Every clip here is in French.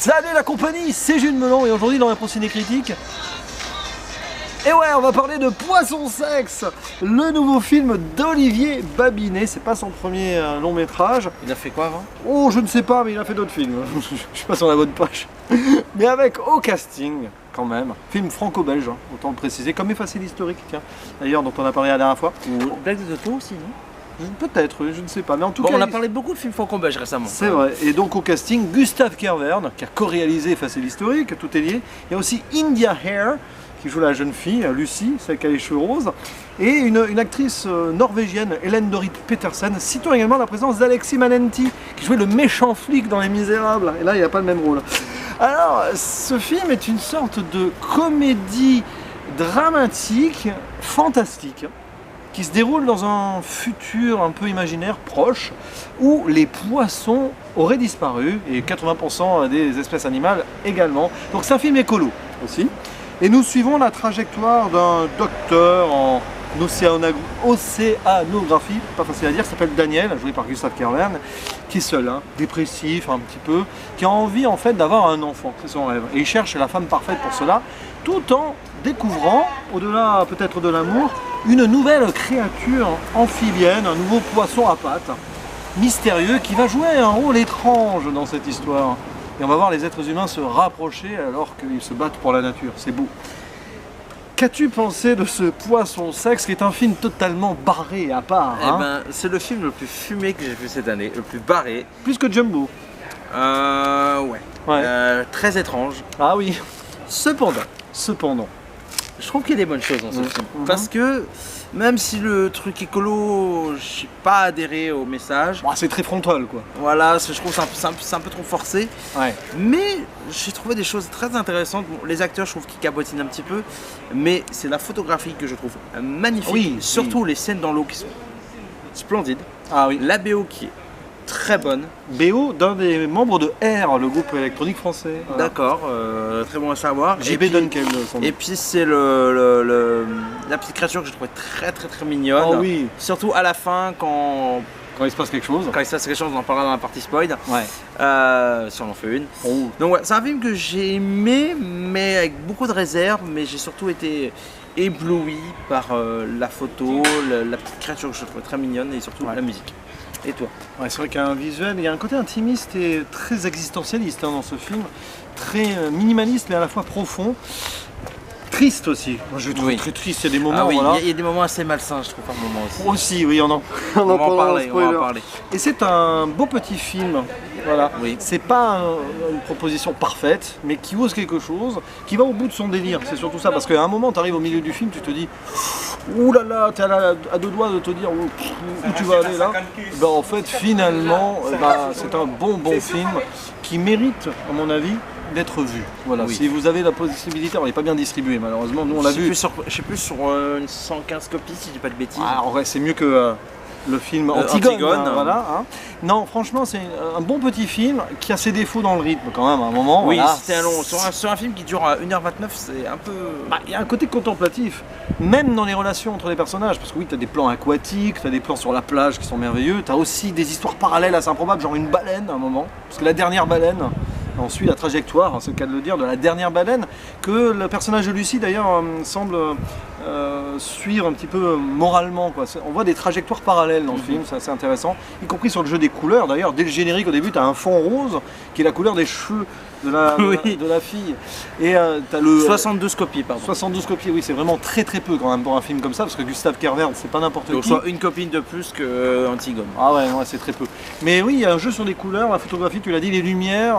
Salut la compagnie, c'est Jules Melon et aujourd'hui dans la Ciné Critique, et ouais, on va parler de Poisson Sexe, le nouveau film d'Olivier Babinet. C'est pas son premier long métrage. Il a fait quoi avant? Oh, je ne sais pas, mais il a fait d'autres films. Je suis pas sur la bonne page. Mais avec au casting, quand même, film franco-belge, hein, autant le préciser, comme Effacer l'historique, d'ailleurs, dont on a parlé la dernière fois. Blague de Toto aussi, non? Peut-être, je ne sais pas, mais en tout bon, cas... on a parlé beaucoup de films franco-belges récemment. C'est vrai, et donc au casting, Gustave Kervern, qui a co-réalisé Effacer l'historique, tout est lié. Il y a aussi India Hare, qui joue la jeune fille, Lucie, celle qui a les cheveux roses, et une actrice norvégienne, Hélène Dorit Petersen. Citons également la présence d'Alexis Manenti, qui jouait le méchant flic dans Les Misérables, et là il n'y a pas le même rôle. Alors, ce film est une sorte de comédie dramatique fantastique, qui se déroule dans un futur un peu imaginaire proche où les poissons auraient disparu et 80% des espèces animales également. Donc c'est un film écolo aussi. Et nous suivons la trajectoire d'un docteur en océanographie, pas facile à dire, qui s'appelle Daniel, joué par Gustave Kervern, qui est seul, hein, dépressif un petit peu, qui a envie en fait d'avoir un enfant, c'est son rêve. Et il cherche la femme parfaite pour cela, tout en découvrant, au-delà peut-être de l'amour, une nouvelle créature amphibienne, un nouveau poisson à pattes, mystérieux, qui va jouer un rôle étrange dans cette histoire. Et on va voir les êtres humains se rapprocher alors qu'ils se battent pour la nature, c'est beau. Qu'as-tu pensé de ce Poisson Sexe, qui est un film totalement barré à part, hein? Eh ben, c'est le film le plus fumé que j'ai vu cette année, le plus barré. Plus que Jumbo. Ouais. Très étrange. Ah oui. Cependant, Je trouve qu'il y a des bonnes choses dans ce film. Parce que même si le truc écolo, je n'ai pas adhéré au message. Bon, c'est très frontal quoi. Voilà, je trouve que c'est un peu trop forcé. Ouais. Mais j'ai trouvé des choses très intéressantes. Bon, les acteurs, je trouve qu'ils cabotinent un petit peu. Mais c'est la photographie que je trouve magnifique. Oui, surtout les scènes dans l'eau qui sont splendides. Ah oui. La BO qui est très bonne. BO d'un des membres de R, le groupe électronique français. Voilà. D'accord, très bon à savoir. JB Dunkel. Et puis c'est la petite créature que je trouvais très mignonne. Oh oui. Surtout à la fin quand il se passe quelque chose. Quand il se passe quelque chose, on en parlera dans la partie spoil. Ouais. Si on en fait une. Oh. Donc ouais, c'est un film que j'ai aimé, mais avec beaucoup de réserve. Mais j'ai surtout été ébloui par la photo, la petite créature que je trouvais très mignonne et surtout la musique. Et toi? Ouais, c'est vrai qu'il y a un visuel, il y a un côté intimiste et très existentialiste dans ce film, très minimaliste mais à la fois profond. Triste aussi. Moi je le trouve très triste, il y a des moments. Ah oui, voilà. Il y a des moments assez malsains, je trouve, par moments aussi. Aussi, oui, on va en parler. Et c'est un beau petit film. Voilà. Oui. C'est pas une proposition parfaite, mais qui ose quelque chose, qui va au bout de son délire. C'est surtout ça, parce qu'à un moment, tu arrives au milieu du film, tu te dis, ouh là là, t'es à deux doigts de te dire où tu vas aller là. Ben, en fait, finalement, c'est un bon film qui mérite, à mon avis, d'être vu. Voilà. Oui. Si vous avez la possibilité, on n'est pas bien distribué malheureusement, nous on l'a vu. Je sais plus sur une 115 copies si je dis pas de bêtises. Ah, en vrai, c'est mieux que le film Antigone. Voilà, hein. Non, franchement, c'est un bon petit film qui a ses défauts dans le rythme quand même à un moment. Oui, voilà. c'était long. Sur un film qui dure 1h29, c'est un peu... Il y a un côté contemplatif, même dans les relations entre les personnages, parce que oui, tu as des plans aquatiques, tu as des plans sur la plage qui sont merveilleux, tu as aussi des histoires parallèles assez improbables, genre une baleine à un moment, parce que la dernière baleine, on suit la trajectoire, c'est le cas de le dire, de la dernière baleine, que le personnage de Lucie d'ailleurs semble suivre un petit peu moralement, quoi. On voit des trajectoires parallèles dans le film, c'est assez intéressant, y compris sur le jeu des couleurs. D'ailleurs, dès le générique au début, tu as un fond rose qui est la couleur des cheveux de la fille. Et tu as le 72 copies, pardon. 72 copies, oui, c'est vraiment très peu quand même pour un film comme ça, parce que Gustave Kervern, c'est pas n'importe qui. Donc soit une copie de plus que Antigone. Ah ouais, c'est très peu. Mais oui, il y a un jeu sur les couleurs, la photographie, tu l'as dit, les lumières,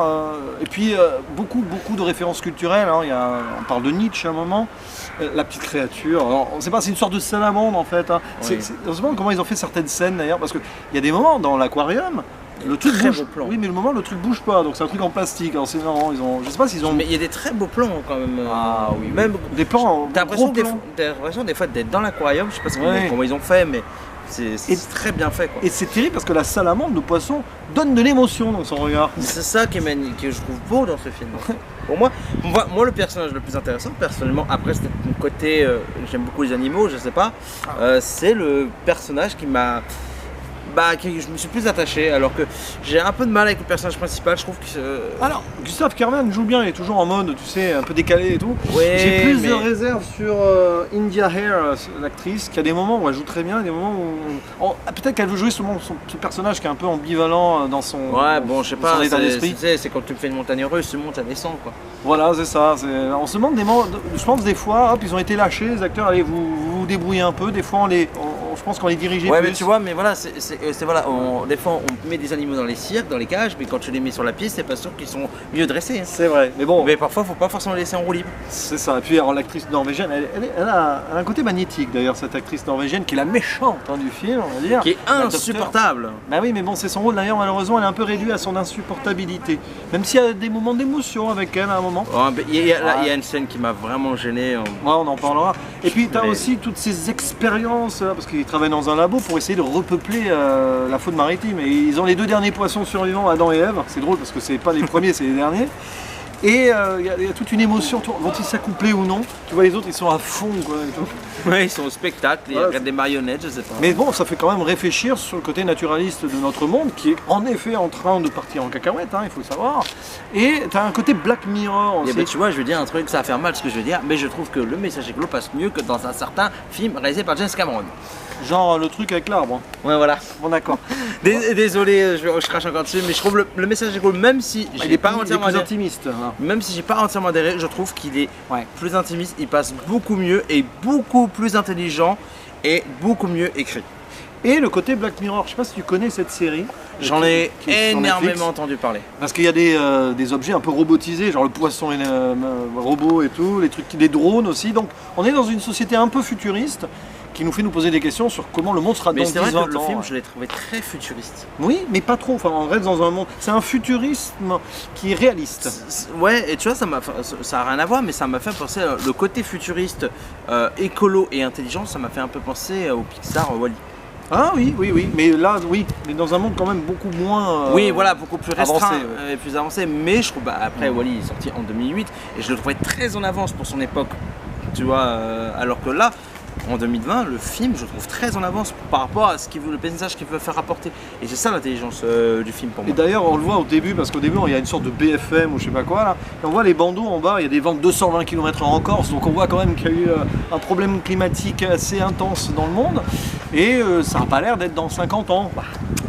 et puis beaucoup de références culturelles. Hein. On parle de Nietzsche à un moment, la petite créature. Alors, on sait pas, c'est une sorte de salamandre en fait. Hein. Oui. On se demande comment ils ont fait certaines scènes d'ailleurs, parce qu'il y a des moments dans l'aquarium. Le truc bouge. Oui, mais le moment le truc bouge pas, donc c'est un truc en plastique. Alors c'est marrant, je sais pas s'ils ont. Mais il y a des très beaux plans quand même. Ah oui. Même des plans. T'as l'impression des fois d'être dans l'aquarium. Je sais pas comment ils ont fait, mais c'est très bien fait, quoi. Et c'est terrible parce que la salamandre, le poisson, donne de l'émotion dans son regard. C'est ça qui est magnifique, que je trouve beau dans ce film. Pour moi, le personnage le plus intéressant, personnellement, après c'est mon côté, j'aime beaucoup les animaux, je sais pas, c'est le personnage qui m'a je me suis plus attaché, alors que j'ai un peu de mal avec le personnage principal, je trouve que... Alors, Gustave Kerman joue bien, il est toujours en mode, tu sais, un peu décalé et tout. Ouais, j'ai plus de réserve sur India Hair, l'actrice, qui a des moments où elle joue très bien, et des moments où... peut-être qu'elle veut jouer ce personnage qui est un peu ambivalent dans son, je sais pas, état d'esprit. C'est quand tu me fais une montagne russe, tu montes, ça descend, quoi. Voilà, c'est ça. On se demande je pense des fois, hop, ils ont été lâchés, les acteurs, allez, vous débrouillez un peu, des fois je pense qu'on les dirigeait plus. Mais tu vois, mais voilà, voilà, des fois on met des animaux dans les cirques, dans les cages, mais quand tu les mets sur la piste, c'est pas sûr qu'ils sont mieux dressés. Hein. C'est vrai, mais bon. Mais parfois, faut pas forcément les laisser en roue libre. C'est ça. Et puis, alors, l'actrice norvégienne, elle a un côté magnétique d'ailleurs, cette actrice norvégienne, qui est la méchante du film, on va dire. Qui est insupportable. Bah oui, mais bon, c'est son rôle d'ailleurs, malheureusement, elle est un peu réduite à son insupportabilité. Même s'il y a des moments d'émotion avec elle à un moment. Il y a une scène qui m'a vraiment gêné. Ouais, on en parlera. Et puis, tu as aussi toutes ces expériences, parce qu'ils travaillent dans un labo pour essayer de repeupler la faune maritime. Et ils ont les 2 derniers poissons survivants, Adam et Ève. C'est drôle parce que c'est pas les premiers, c'est les derniers. Et il y a toute une émotion, vont-ils s'accoupler ou non? Tu vois, les autres, ils sont à fond, quoi. Et tout. Ouais, ils sont au spectacle, ils regardent des marionnettes, je sais pas. Mais bon, ça fait quand même réfléchir sur le côté naturaliste de notre monde, qui est en effet en train de partir en cacahuète, il faut le savoir. Et tu as un côté Black Mirror aussi. Tu vois, je vais dire un truc, ça va faire mal ce que je vais dire, mais je trouve que Le Message écolo passe mieux que dans un certain film réalisé par James Cameron. Genre le truc avec l'arbre. Ouais, voilà. Bon, d'accord. Désolé, je crache encore dessus, mais je trouve le Message écolo, même si il est pas entièrement intimiste. Même si j'ai pas entièrement adhéré, je trouve qu'il est plus intimiste, il passe beaucoup mieux et beaucoup plus intelligent et beaucoup mieux écrit. Et le côté Black Mirror, je sais pas si tu connais cette série. J'en ai énormément entendu parler. Parce qu'il y a des objets un peu robotisés, genre le poisson et le robot et tout, les trucs, des drones aussi. Donc on est dans une société un peu futuriste qui nous fait nous poser des questions sur comment le monde sera dans 10-20 ans. Mais c'est vrai que le film, je l'ai trouvé très futuriste. Oui, mais pas trop. Enfin, on reste dans un monde. C'est un futurisme qui est réaliste. Ouais, et tu vois, ça n'a rien à voir, mais ça m'a fait penser le côté futuriste, écolo et intelligent. Ça m'a fait un peu penser au Pixar Wall-E. Ah oui, mais là, oui, mais dans un monde quand même beaucoup moins oui, voilà, beaucoup plus restreint avancé, et plus avancé. Mais je trouve, après, Wall-E est sorti en 2008 et je le trouvais très en avance pour son époque. Tu vois, alors que là, en 2020, le film, je trouve très en avance par rapport à le message qu'il veut faire apporter. Et c'est ça l'intelligence du film pour moi. Et d'ailleurs, on le voit au début, parce qu'au début, il y a une sorte de BFM ou je sais pas quoi là. Et on voit les bandeaux en bas, il y a des vents de 220 km/h en Corse, donc on voit quand même qu'il y a eu un problème climatique assez intense dans le monde. Et ça n'a pas l'air d'être dans 50 ans.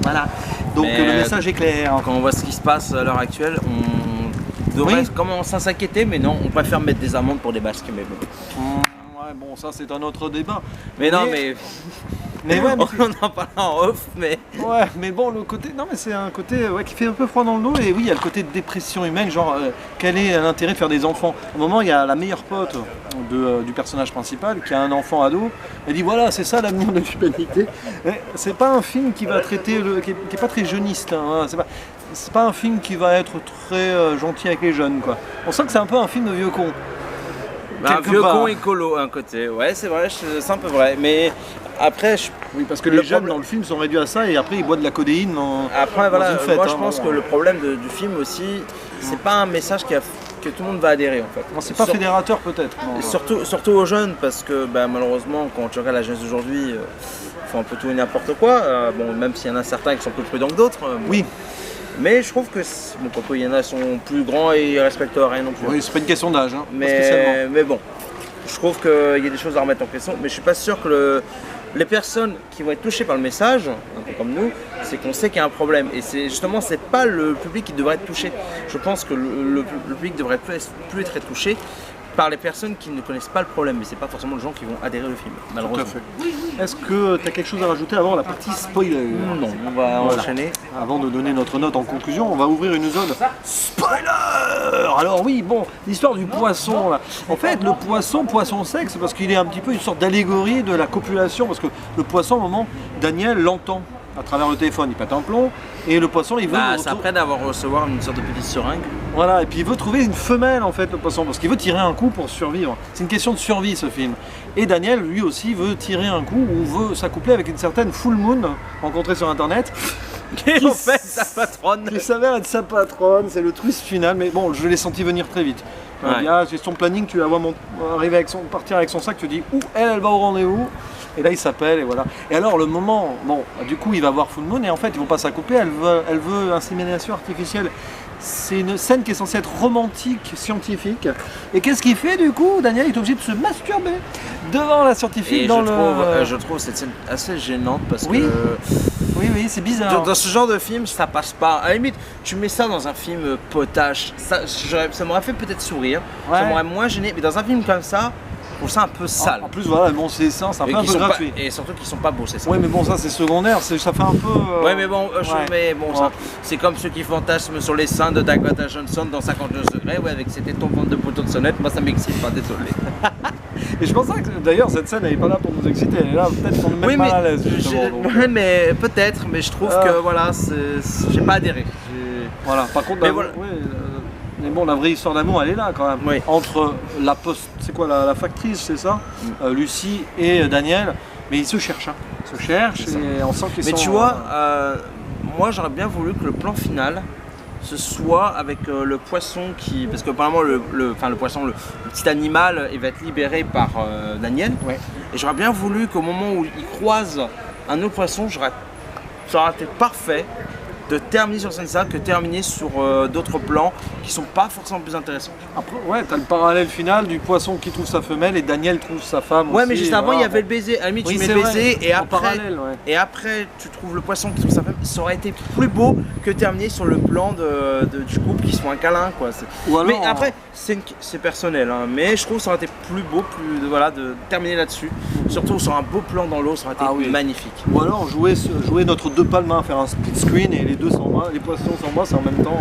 Voilà. Donc le message est clair. Quand on voit ce qui se passe à l'heure actuelle, on devrait commencer à s'inquiéter, mais non, on préfère mettre des amendes pour des basques. Mais bon. Bon, ça c'est un autre débat. Mais non, mais on en parle en off, mais... Ouais, mais bon, le côté... Non, mais c'est un côté qui fait un peu froid dans le dos. Et oui, il y a le côté de dépression humaine, genre, quel est l'intérêt de faire des enfants? Au moment, il y a la meilleure pote du personnage principal, qui a un enfant ado. Elle dit, voilà, c'est ça l'avenir de l'humanité. C'est pas un film qui va traiter... qui est pas très jeuniste. Hein, c'est pas un film qui va être très gentil avec les jeunes, quoi. On sent que c'est un peu un film de vieux con. Un vieux con écolo à un côté, ouais c'est vrai, c'est un peu vrai, mais après... Oui, parce que les jeunes dans le film sont réduits à ça et après ils boivent de la codéine dans une fête. Moi je pense que le problème du film aussi, c'est pas un message que tout le monde va adhérer en fait. Non, c'est pas fédérateur peut-être. Surtout aux jeunes, parce que malheureusement quand tu regardes la jeunesse d'aujourd'hui, ils font un peu tout et n'importe quoi, bon, même s'il y en a certains qui sont plus prudents que d'autres. Oui. Mais je trouve que, il y en a qui sont plus grands et ils respectent rien non plus. Oui, c'est pas une question d'âge, mais bon, je trouve qu'il y a des choses à remettre en question, mais je suis pas sûr que les personnes qui vont être touchées par le message, un peu comme nous, c'est qu'on sait qu'il y a un problème. Et c'est pas le public qui devrait être touché. Je pense que le public devrait plus être touché par les personnes qui ne connaissent pas le problème, mais c'est pas forcément les gens qui vont adhérer au film, malheureusement. Tout à fait. Est-ce que tu as quelque chose à rajouter avant la partie spoiler? Non, on va enchaîner. Avant de donner notre note en conclusion, on va ouvrir une zone spoiler. Alors oui, bon, l'histoire du poisson là. En fait, le poisson sec, c'est parce qu'il est un petit peu une sorte d'allégorie de la copulation, parce que le poisson, au moment, Daniel l'entend à travers le téléphone, il pète un plomb, et le poisson il veut... c'est après recevoir une sorte de petite seringue. Voilà, et puis il veut trouver une femelle en fait, le poisson, parce qu'il veut tirer un coup pour survivre. C'est une question de survie ce film. Et Daniel, lui aussi, veut tirer un coup, ou veut s'accoupler avec une certaine Full Moon, rencontrée sur internet. Qui en fait sa patronne. Qui s'avère être sa patronne, c'est le twist final, mais bon, je l'ai senti venir très vite. Ouais. C'est son planning, tu la vois partir avec son sac, tu dis, elle va au rendez-vous. Et là il s'appelle et voilà. Et alors le moment, bon, du coup il va voir Full Moon et en fait ils vont pas s'accoupler, elle veut insémination artificielle. C'est une scène qui est censée être romantique, scientifique. Et qu'est-ce qu'il fait du coup? Daniel est obligé de se masturber devant la scientifique Et je trouve cette scène assez gênante parce Oui. que Oui, c'est bizarre. dans ce genre de film, ça passe pas. À la limite, tu mets ça dans un film potache, ça m'aurait fait peut-être sourire, ça Ouais. m'aurait moins gêné, mais dans un film comme ça, je trouve ça un peu sale. En plus voilà, bon c'est ça, c'est un Et peu qui sont pas- gratuit. et surtout qu'ils sont pas beaux, c'est ça. Oui mais bon ça c'est secondaire, ça fait un peu... Ouais, mais bon, ouais. ça, c'est comme ceux qui fantasment sur les seins de Dakota Johnson dans 52 degrés, ouais, avec ses tétons de bouton de sonnette, moi ça m'excite pas, désolé. Et je pensais que d'ailleurs cette scène elle est pas là pour nous exciter, elle est là peut-être pour nous mettre mal à l'aise justement. Donc, ouais, mais peut-être, mais je trouve que voilà, j'ai pas adhéré. voilà, par contre, Mais la, voilà. ouais, mais bon, la vraie histoire d'amour elle est là quand même. Oui. Entre la c'est quoi la factrice, c'est ça, Lucie et Daniel, mais ils se cherchent, hein. Ils se cherchent C'est ça. et on sent qu'ils Mais sont... tu vois, moi j'aurais bien voulu que le plan final ce soit avec le poisson qui. Parce que apparemment le poisson, le petit animal, il va être libéré par Daniel. Ouais. Et j'aurais bien voulu qu'au moment où il croise un autre poisson, ça aurait été parfait de terminer sur ça que terminer sur d'autres plans qui sont pas forcément plus intéressants. Après, ouais, t'as le parallèle final du poisson qui trouve sa femelle et Daniel trouve sa femme Ouais, aussi, mais juste et avant, voilà, il y avait bon. le baiser. À la limite, Oui, tu mets c'est le baiser vrai, et en après, parallèle, ouais. et après, tu trouves le poisson qui trouve sa femme. Ça aurait été plus beau que terminer sur le plan du couple qui se font un câlin, quoi. Ou alors, Mais après, c'est personnel, hein, mais je trouve que ça aurait été plus beau de terminer là-dessus. Surtout sur un beau plan dans l'eau, ça aurait été Ah oui. magnifique. Ou alors jouer notre deux palmas, faire un split screen et les deux s'embrassent, les poissons s'embrassent en même temps.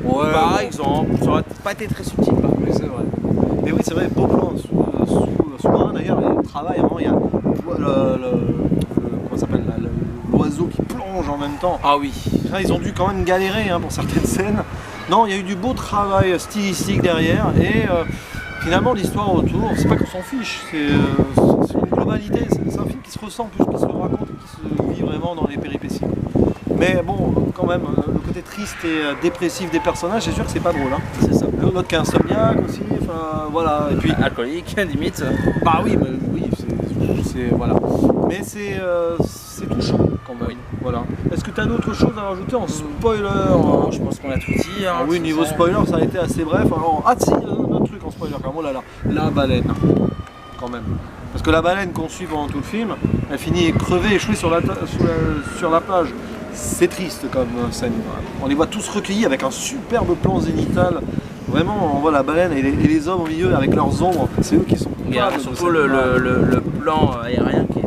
Ouais, Par bon. exemple, ça aurait pas été très subtil. Par contre. Oui, c'est vrai. Mais oui, c'est vrai, beau plan sous-marin d'ailleurs, il travaille vraiment, il y a comment ça s'appelle là, l'oiseau qui plonge en même temps. Ah oui. Là, ils ont dû quand même galérer hein, pour certaines scènes. Non, il y a eu du beau travail stylistique derrière et finalement l'histoire autour, c'est pas qu'on s'en fiche, c'est une globalité, c'est un film qui se ressent plus qu'il se raconte et qui se vit vraiment dans les péripéties. Mais bon, quand même, le côté triste et dépressif des personnages, c'est sûr que c'est pas drôle. Hein. C'est ça. L'autre qui est insomniaque aussi, enfin voilà. Et puis, Alcoolique, limite. bah oui, c'est voilà. Mais c'est touchant quand même. Oui. Voilà. Est-ce que tu as d'autres choses à rajouter en spoiler Non, je pense qu'on a tout dit. Hein, oui, niveau spoiler, ça a été assez bref. Alors, ah si, il y a un autre truc en spoiler quand même. Oh là là, la baleine, quand même. Parce que la baleine qu'on suit pendant tout le film, elle finit crevée, échouée sur la plage. C'est triste comme scène. On les voit tous recueillis avec un superbe plan zénital. Vraiment, on voit la baleine et les hommes au milieu avec leurs ombres. C'est eux qui sont Il y a coupables de surtout cette image. le plan aérien qui est.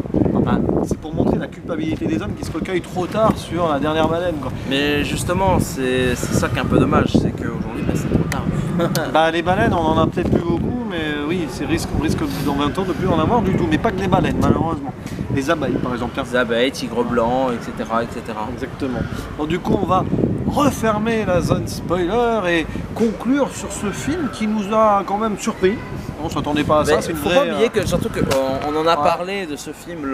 Ah, c'est pour montrer la culpabilité des hommes qui se recueillent trop tard sur la dernière baleine. Quoi. Mais justement, c'est ça qui est un peu dommage, c'est qu'aujourd'hui, c'est trop tard. Bah, les baleines, on en a peut-être plus beaucoup, mais oui, on risque dans 20 ans de plus en avoir du tout. Mais pas que les baleines, malheureusement. Les abeilles, par exemple. Tiens. Les abeilles, tigres blancs, etc. etc. Exactement. Donc, du coup, on va refermer la zone spoiler et conclure sur ce film qui nous a quand même surpris. On s'attendait pas à ça. C'est une faut vraie, pas oublier que surtout qu'on en a ouais. parlé de ce film, je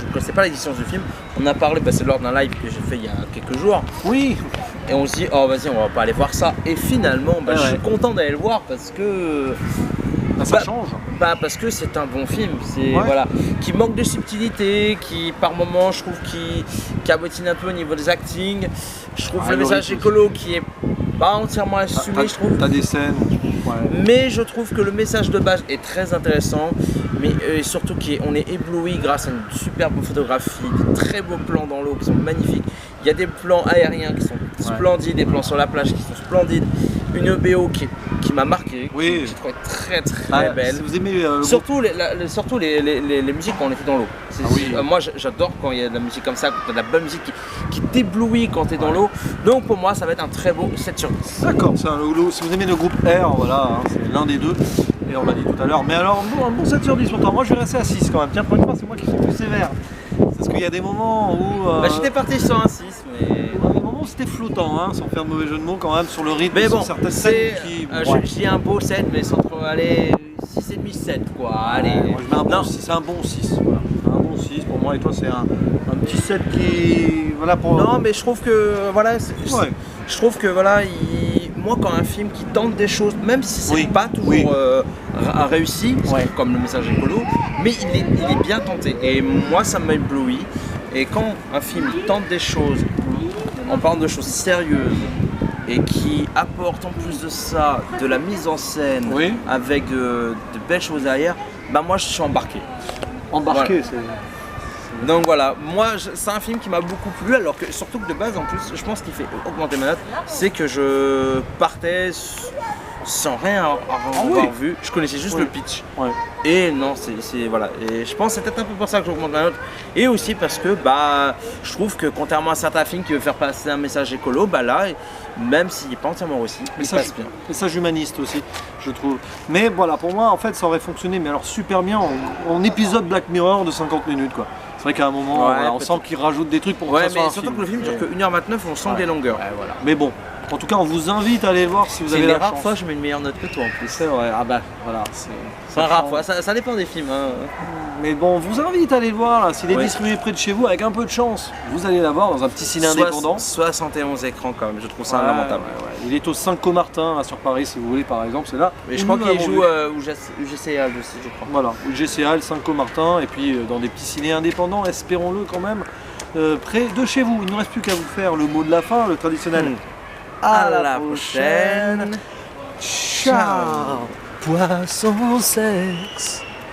ne connaissais pas l'édition du film, on a parlé, c'est lors d'un live que j'ai fait il y a quelques jours, Oui. et on se dit, oh vas-y, on va pas aller voir ça, et finalement, Ouais, je suis ouais. content d'aller le voir parce que... Ça change. Parce que c'est un bon film, Ouais. voilà, qui manque de subtilité, qui par moments je trouve qui cabotine un peu au niveau des actings. Je trouve Ah, le message rythme écolo qui est pas entièrement assumé, je trouve. T'as des scènes. Ouais. Mais je trouve que le message de base est très intéressant, mais surtout on est ébloui grâce à une superbe photographie, de très beaux plans dans l'eau qui sont magnifiques. Il y a des plans aériens qui sont splendides, des plans sur la plage qui sont splendides. Une BO qui m'a marqué, Oui. que j'ai trouvé très belle. Si vous aimez Surtout les musiques quand on était dans l'eau. Ah oui. Moi j'adore quand il y a de la musique comme ça, quand tu as de la bonne musique qui t'éblouit quand tu es dans l'eau. Donc pour moi ça va être un très beau 7 sur 10. D'accord, si vous aimez le groupe R, voilà, hein, c'est l'un des deux, et on l'a dit tout à l'heure. Mais alors, un bon 7 sur 10 pourtant, moi je vais rester à 6 quand même. Tiens, pour une fois, c'est moi qui suis plus sévère. Parce qu'il y a des moments où. J'étais parti sur un 6, mais. À des moments où c'était flottant, hein, sans faire de mauvais jeu de mots quand même, sur le rythme, Mais sur bon, certaines scènes c'est. qui. Je dis un beau 7, mais sans trop aller 6,5, 7 quoi. Allez. Moi je mets un bon Non. 6, c'est un bon 6. Voilà. Un bon 6 pour moi, et toi c'est un petit 7 qui. Voilà pour. Non, mais je trouve que voilà, Ouais. je trouve que voilà, moi quand un film qui tente des choses, même si c'est Oui. pas toujours Oui. réussi, Ouais. comme le message écolo, mais il est bien tenté. Et moi, ça m'a ébloui. Et quand un film tente des choses, en parlant de choses sérieuses, et qui apporte en plus de ça de la mise en scène, Oui. avec de belles choses derrière, bah moi je suis embarqué. Embarqué, Donc voilà, moi c'est un film qui m'a beaucoup plu, alors que surtout que de base en plus, je pense qu'il fait augmenter ma note, c'est que je partais sans rien avoir vu, je connaissais juste le pitch. Ouais. Et non, voilà. Et je pense que c'est peut-être un peu pour ça que j'augmente ma note. Et aussi parce que bah, je trouve que contrairement à certains films qui veulent faire passer un message écolo, bah là, même s'il n'est pas entièrement réussi, il passe bien. Message humaniste aussi, je trouve. Mais voilà, pour moi, en fait, ça aurait fonctionné, mais alors super bien en épisode Black Mirror de 50 minutes, quoi. C'est vrai qu'à un moment, Ouais, voilà, on sent qu'ils rajoutent des trucs pour que ça soit mais un surtout film. que le film dure que 1h29, on sent des longueurs. Ouais, voilà. Mais bon, en tout cas, on vous invite à aller le voir si vous C'est avez une la rare chance. fois je mets une meilleure note que toi en plus. C'est vrai, ah bah voilà. C'est une rare fois, ça dépend des films. Hein. Mais bon, on vous invite à aller le voir, là. S'il est Oui. distribué près de chez vous, avec un peu de chance, vous allez la voir dans un petit ciné indépendant. 71 écrans quand même, je trouve ça Ouais, lamentable. ouais. Il est au 5 Comartin, là, sur Paris, si vous voulez, par exemple, c'est là. Mais je où crois nous qu'il l'avons joue vu. UGCA aussi, je crois. Voilà, ou GCA, le 5 Comartin, et puis dans des petits ciné indépendants, espérons-le quand même, près de chez vous. Il ne nous reste plus qu'à vous faire le mot de la fin, le traditionnel. À la prochaine. Ciao. Poisson sexe.